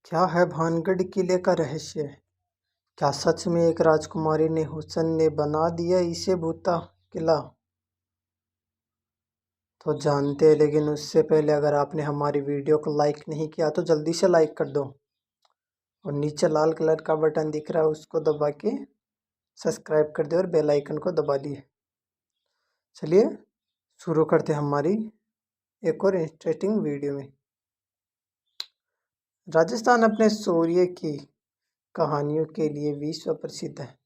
क्या है भानगढ़ किले का रहस्य? क्या सच में एक राजकुमारी ने हुसन ने बना दिया इसे भूता किला? तो जानते हैं, लेकिन उससे पहले अगर आपने हमारी वीडियो को लाइक नहीं किया तो जल्दी से लाइक कर दो। और नीचे लाल कलर का बटन दिख रहा है, उसको दबा के सब्सक्राइब कर दे और बेल आइकन को दबा दिए। चलिए शुरू करते हैं हमारी एक और इंटरेस्टिंग वीडियो में। राजस्थान अपने शौर्य की कहानियों के लिए विश्व प्रसिद्ध है।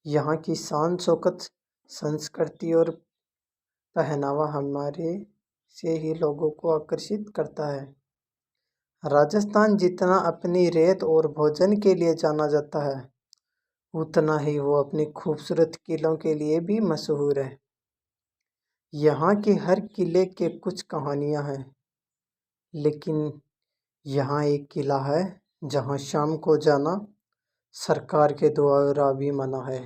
यहाँ की शान शौकत, संस्कृति और पहनावा हमारे से ही लोगों को आकर्षित करता है। राजस्थान जितना अपनी रेत और भोजन के लिए जाना जाता है, उतना ही वो अपनी खूबसूरत किलों के लिए भी मशहूर है। यहाँ के हर किले के कुछ कहानियाँ हैं, लेकिन यहाँ एक किला है जहाँ शाम को जाना सरकार के द्वारा भी मना है।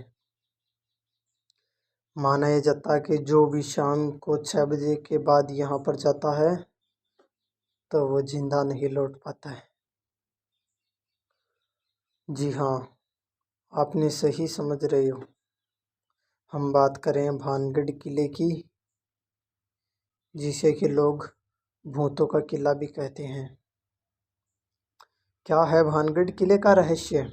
माना यह जाता है कि जो भी शाम को 6 बजे के बाद यहाँ पर जाता है तो वो जिंदा नहीं लौट पाता है। जी हाँ, आपने सही समझ रहे हो। हम बात करें भानगढ़ किले की, जिसे कि लोग भूतों का किला भी कहते हैं। क्या है भानगढ़ किले का रहस्य?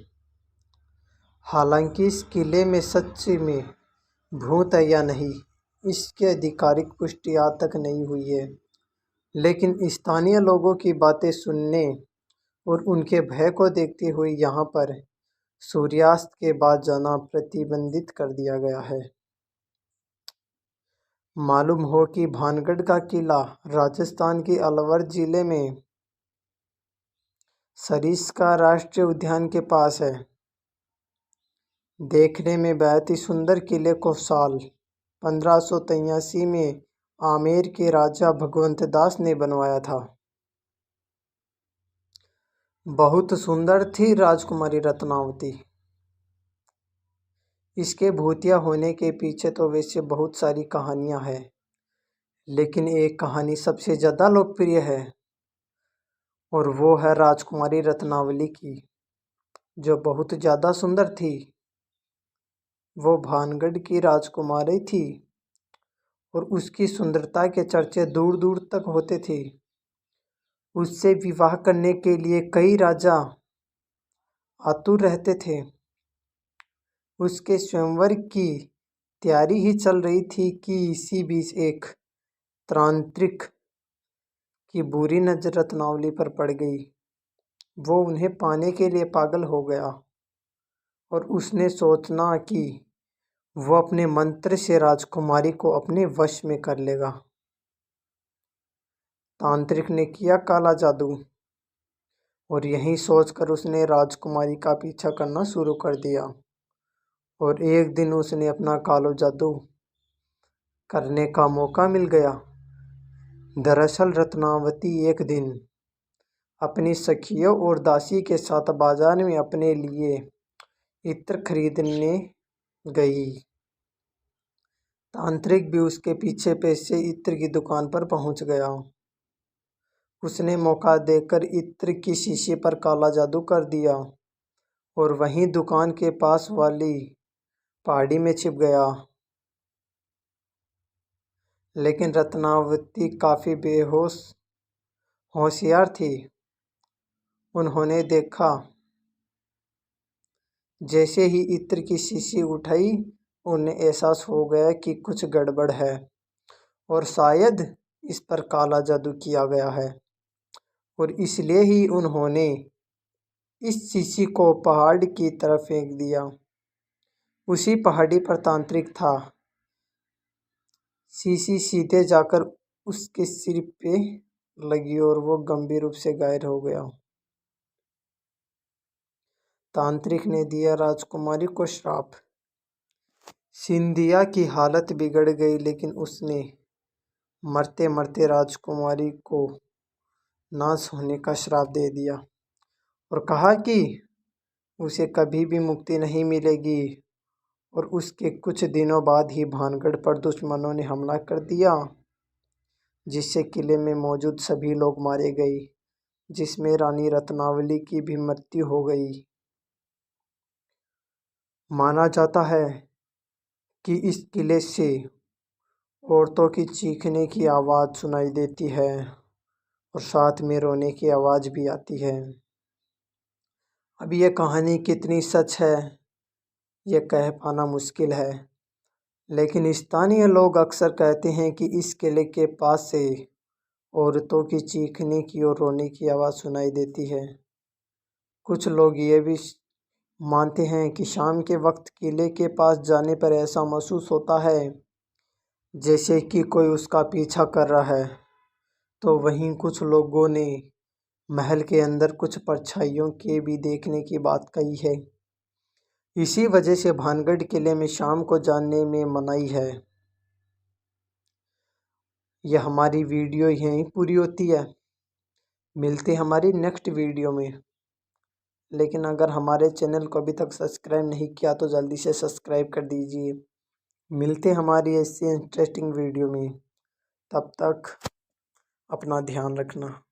हालांकि इस किले में सच में भूत है या नहीं, इसकी आधिकारिक पुष्टि आज तक नहीं हुई है। लेकिन स्थानीय लोगों की बातें सुनने और उनके भय को देखते हुए यहाँ पर सूर्यास्त के बाद जाना प्रतिबंधित कर दिया गया है। मालूम हो कि भानगढ़ का किला राजस्थान के अलवर जिले में सरिस्का राष्ट्रीय उद्यान के पास है। देखने में बहुत ही सुंदर किले को साल 1583 में आमेर के राजा भगवंत दास ने बनवाया था। बहुत सुंदर थी राजकुमारी रत्नावती। इसके भूतिया होने के पीछे तो वैसे बहुत सारी कहानियां हैं, लेकिन एक कहानी सबसे ज़्यादा लोकप्रिय है और वो है राजकुमारी रत्नावली की, जो बहुत ज़्यादा सुंदर थी। वो भानगढ़ की राजकुमारी थी और उसकी सुंदरता के चर्चे दूर दूर तक होते थे। उससे विवाह करने के लिए कई राजा आतुर रहते थे। उसके स्वयंवर की तैयारी ही चल रही थी कि इसी बीच एक तांत्रिक की बुरी नज़र रत्नावली पर पड़ गई। वो उन्हें पाने के लिए पागल हो गया और उसने सोचना कि वो अपने मंत्र से राजकुमारी को अपने वश में कर लेगा। तांत्रिक ने किया काला जादू और यही सोचकर उसने राजकुमारी का पीछा करना शुरू कर दिया। और एक दिन उसने अपना कालो जादू करने का मौका मिल गया। दरअसल रत्नावती एक दिन अपनी सखियों और दासी के साथ बाजार में अपने लिए इत्र खरीदने गई। तांत्रिक भी उसके पीछे पैसे इत्र की दुकान पर पहुंच गया। उसने मौका देकर इत्र की शीशी पर काला जादू कर दिया और वहीं दुकान के पास वाली पहाड़ी में छिप गया। लेकिन रत्नावती काफ़ी होशियार थी। उन्होंने देखा जैसे ही इत्र की शीशी उठाई, उन्हें एहसास हो गया कि कुछ गड़बड़ है और शायद इस पर काला जादू किया गया है। और इसलिए ही उन्होंने इस शीशी को पहाड़ की तरफ फेंक दिया। उसी पहाड़ी पर तांत्रिक था। शीशी सीधे जाकर उसके सिर पे लगी और वो गंभीर रूप से घायल हो गया। तांत्रिक ने दिया राजकुमारी को श्राप। सिंधिया की हालत बिगड़ गई, लेकिन उसने मरते मरते राजकुमारी को नाश होने का श्राप दे दिया और कहा कि उसे कभी भी मुक्ति नहीं मिलेगी। और उसके कुछ दिनों बाद ही भानगढ़ पर दुश्मनों ने हमला कर दिया, जिससे किले में मौजूद सभी लोग मारे गए। जिसमें रानी रत्नावली की भी मृत्यु हो गई। माना जाता है कि इस किले से औरतों की चीखने की आवाज़ सुनाई देती है और साथ में रोने की आवाज़ भी आती है। अब ये कहानी कितनी सच है ये कह पाना मुश्किल है, लेकिन स्थानीय लोग अक्सर कहते हैं कि इस किले के पास से औरतों की चीखने की और रोने की आवाज़ सुनाई देती है। कुछ लोग ये भी मानते हैं कि शाम के वक्त किले के पास जाने पर ऐसा महसूस होता है जैसे कि कोई उसका पीछा कर रहा है। तो वहीं कुछ लोगों ने महल के अंदर कुछ परछाइयों के भी देखने की बात कही है। इसी वजह से भानगढ़ किले में शाम को जाने में मनाही है। यह हमारी वीडियो यहीं पूरी होती है। मिलते हमारी नेक्स्ट वीडियो में। लेकिन अगर हमारे चैनल को अभी तक सब्सक्राइब नहीं किया तो जल्दी से सब्सक्राइब कर दीजिए। मिलते हमारी ऐसी इंटरेस्टिंग वीडियो में। तब तक अपना ध्यान रखना।